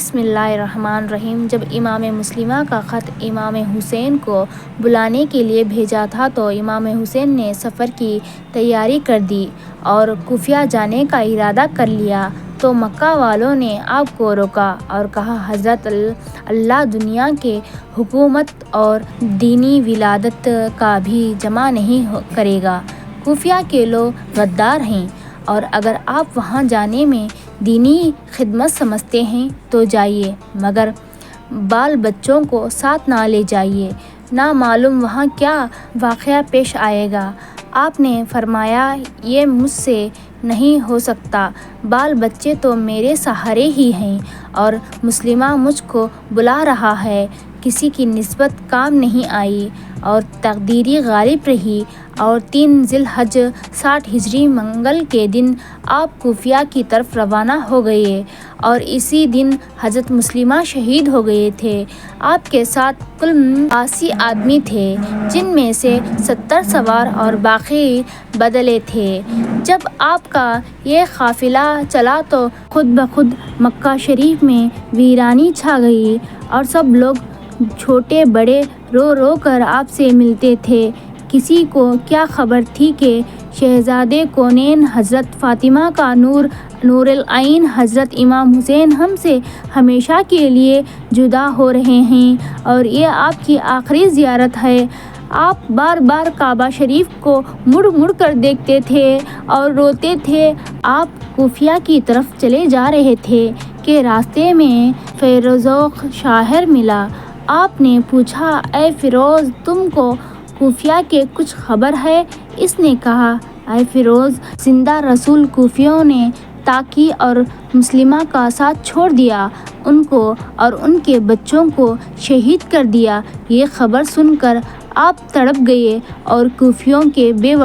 بسم اللہ الرحمن الرحیم۔ جب امام مسلمہ کا خط امام حسین کو بلانے کے لیے بھیجا تھا تو امام حسین نے سفر کی تیاری کر دی اور کوفہ جانے کا ارادہ کر لیا تو مکہ والوں نے آپ کو روکا اور کہا، حضرت اللہ دنیا کے حکومت اور دینی ولادت کا بھی جمع نہیں کرے گا۔ کوفہ کے لوگ غدار ہیں اور اگر آپ وہاں جانے میں دینی خدمت سمجھتے ہیں تو جائیے، مگر بال بچوں کو ساتھ نہ لے جائیے، نہ معلوم وہاں کیا واقعہ پیش آئے گا۔ آپ نے فرمایا، یہ مجھ سے نہیں ہو سکتا، بال بچے تو میرے سہارے ہی ہیں اور مسلمہ مجھ کو بلا رہا ہے۔ کسی کی نسبت کام نہیں آئی اور تقدیری غالب رہی اور 3 ذی الحجہ 60 ہجری منگل کے دن آپ کوفہ کی طرف روانہ ہو گئے اور اسی دن حضرت مسلمہ شہید ہو گئے تھے۔ آپ کے ساتھ کل 80 آدمی تھے، جن میں سے 70 سوار اور باقی بدلے تھے۔ جب آپ کا یہ قافلہ چلا تو خود بخود مکہ شریف میں ویرانی چھا گئی اور سب لوگ چھوٹے بڑے رو رو کر آپ سے ملتے تھے۔ کسی کو کیا خبر تھی کہ شہزادے کونین حضرت فاطمہ کا نور العین حضرت امام حسین ہم سے ہمیشہ کے لیے جدا ہو رہے ہیں اور یہ آپ کی آخری زیارت ہے۔ آپ بار بار کعبہ شریف کو مڑ مڑ کر دیکھتے تھے اور روتے تھے۔ آپ کوفہ کی طرف چلے جا رہے تھے کہ راستے میں فیروز شاعر ملا۔ آپ نے پوچھا، اے فیروز، تم کو کوفہ کے کچھ خبر ہے؟ اس نے کہا، اے فیروز، زندہ رسول کوفیوں نے تاکی اور مسلمہ کا ساتھ چھوڑ دیا، ان کو اور ان کے بچوں کو شہید کر دیا۔ یہ خبر سن کر آپ تڑپ گئے اور کوفیوں کی بے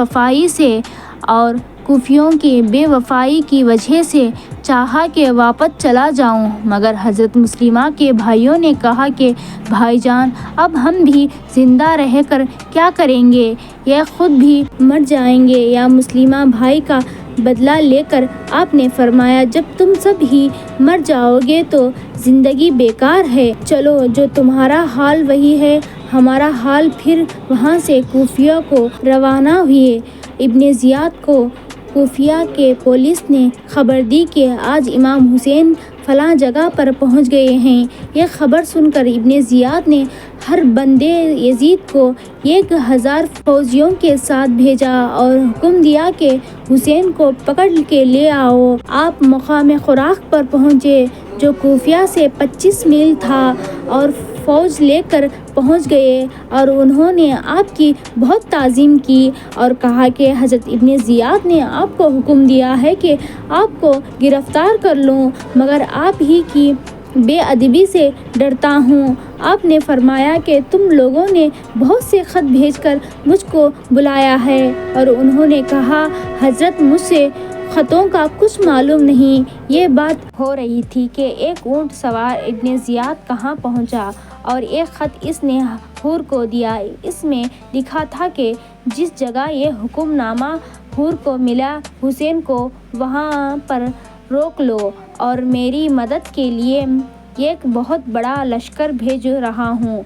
وفائی کی وجہ سے چاہا کہ واپس چلا جاؤں، مگر حضرت مسلمہ کے بھائیوں نے کہا کہ بھائی جان، اب ہم بھی زندہ رہ کر کیا کریں گے؟ یہ خود بھی مر جائیں گے یا مسلمہ بھائی کا بدلہ لے کر۔ آپ نے فرمایا، جب تم سب ہی مر جاؤ گے تو زندگی بیکار ہے، چلو جو تمہارا حال وہی ہے ہمارا حال۔ پھر وہاں سے کوفہ کو روانہ ہوئے۔ ابن زیاد کو کوفہ کے پولیس نے خبر دی کہ آج امام حسین فلاں جگہ پر پہنچ گئے ہیں۔ یہ خبر سن کر ابن زیاد نے ہر بندے یزید کو 1000 فوجیوں کے ساتھ بھیجا اور حکم دیا کہ حسین کو پکڑ کے لے آؤ۔ آپ مقام خراق پر پہنچے جو کوفہ سے 25 میل تھا اور فوج لے کر پہنچ گئے اور انہوں نے آپ کی بہت تعظیم کی اور کہا کہ حضرت ابن زیاد نے آپ کو حکم دیا ہے کہ آپ کو گرفتار کر لوں، مگر آپ ہی کی بے ادبی سے ڈرتا ہوں۔ آپ نے فرمایا کہ تم لوگوں نے بہت سے خط بھیج کر مجھ کو بلایا ہے، اور انہوں نے کہا، حضرت مجھ سے خطوں کا کچھ معلوم نہیں۔ یہ بات ہو رہی تھی کہ ایک اونٹ سوار ابن زیاد کہاں پہنچا اور ایک خط اس نے حور کو دیا۔ اس میں لکھا تھا کہ جس جگہ یہ حکم نامہ حور کو ملا، حسین کو وہاں پر روک لو اور میری مدد کے لیے ایک بہت بڑا لشکر بھیج رہا ہوں۔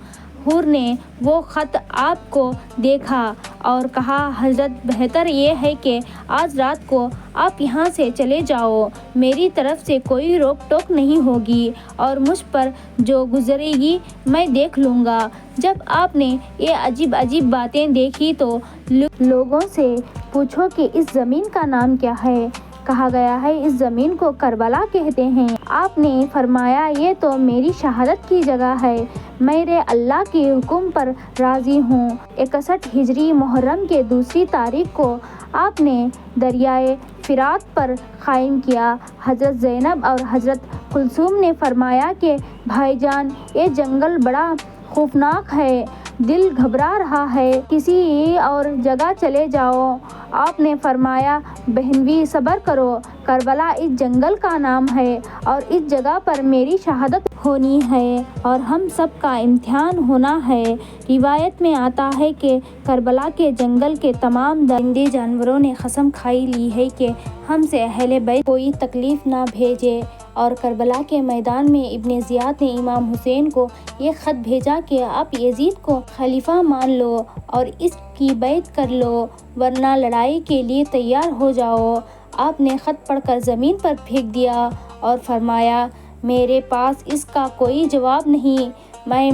حور نے وہ خط آپ کو دیکھا اور کہا، حضرت بہتر یہ ہے کہ آج رات کو آپ یہاں سے چلے جاؤ، میری طرف سے کوئی روک ٹوک نہیں ہوگی اور مجھ پر جو گزرے گی میں دیکھ لوں گا۔ جب آپ نے یہ عجیب عجیب باتیں دیکھی تو لوگوں سے پوچھو کہ اس زمین کا نام کیا ہے؟ کہا گیا ہے، اس زمین کو کربلا کہتے ہیں۔ آپ نے فرمایا، یہ تو میری شہادت کی جگہ ہے، میرے اللہ کے حکم پر راضی ہوں۔ 61 ہجری محرم کے دوسری تاریخ کو آپ نے دریائے فرات پر قیام کیا۔ حضرت زینب اور حضرت کلثوم نے فرمایا کہ بھائی جان، یہ جنگل بڑا خوفناک ہے، دل گھبرا رہا ہے، کسی اور جگہ چلے جاؤ۔ آپ نے فرمایا، بہنوئی صبر کرو، کربلا اس جنگل کا نام ہے اور اس جگہ پر میری شہادت ہونی ہے اور ہم سب کا امتحان ہونا ہے۔ روایت میں آتا ہے کہ کربلا کے جنگل کے تمام درندے جانوروں نے قسم کھائی لی ہے کہ ہم سے اہل بیت کوئی تکلیف نہ بھیجے اور کربلا کے میدان میں ابن زیاد نے امام حسین کو یہ خط بھیجا کہ آپ یزید کو خلیفہ مان لو اور اس کی بیعت کر لو ورنہ لڑائی کے لیے تیار ہو جاؤ۔ آپ نے خط پڑھ کر زمین پر پھینک دیا اور فرمایا، میرے پاس اس کا کوئی جواب نہیں، میں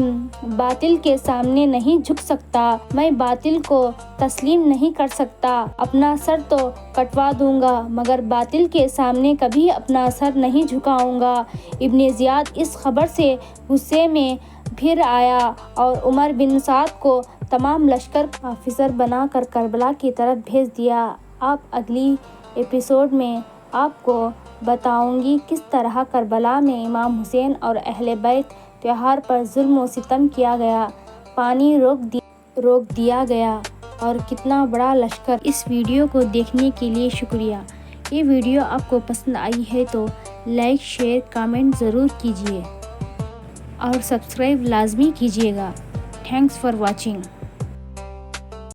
باطل کے سامنے نہیں جھک سکتا، میں باطل کو تسلیم نہیں کر سکتا، اپنا سر تو کٹوا دوں گا مگر باطل کے سامنے کبھی اپنا سر نہیں جھکاؤں گا۔ ابن زیاد اس خبر سے غصے میں پھر آیا اور عمر بن سعد کو تمام لشکر کا آفیسر بنا کر کربلا کی طرف بھیج دیا۔ اب اگلی ایپیسوڈ میں آپ کو بتاؤں گی کس طرح کربلا میں امام حسین اور اہل بیت طاہر پر ظلم و ستم کیا گیا، پانی روک دیا گیا اور کتنا بڑا لشکر۔ اس ویڈیو کو دیکھنے کے لیے شکریہ۔ یہ ویڈیو آپ کو پسند آئی ہے تو لائک، شیئر، کامنٹ ضرور کیجیے اور سبسکرائب لازمی کیجیے گا۔ Thanks for watching.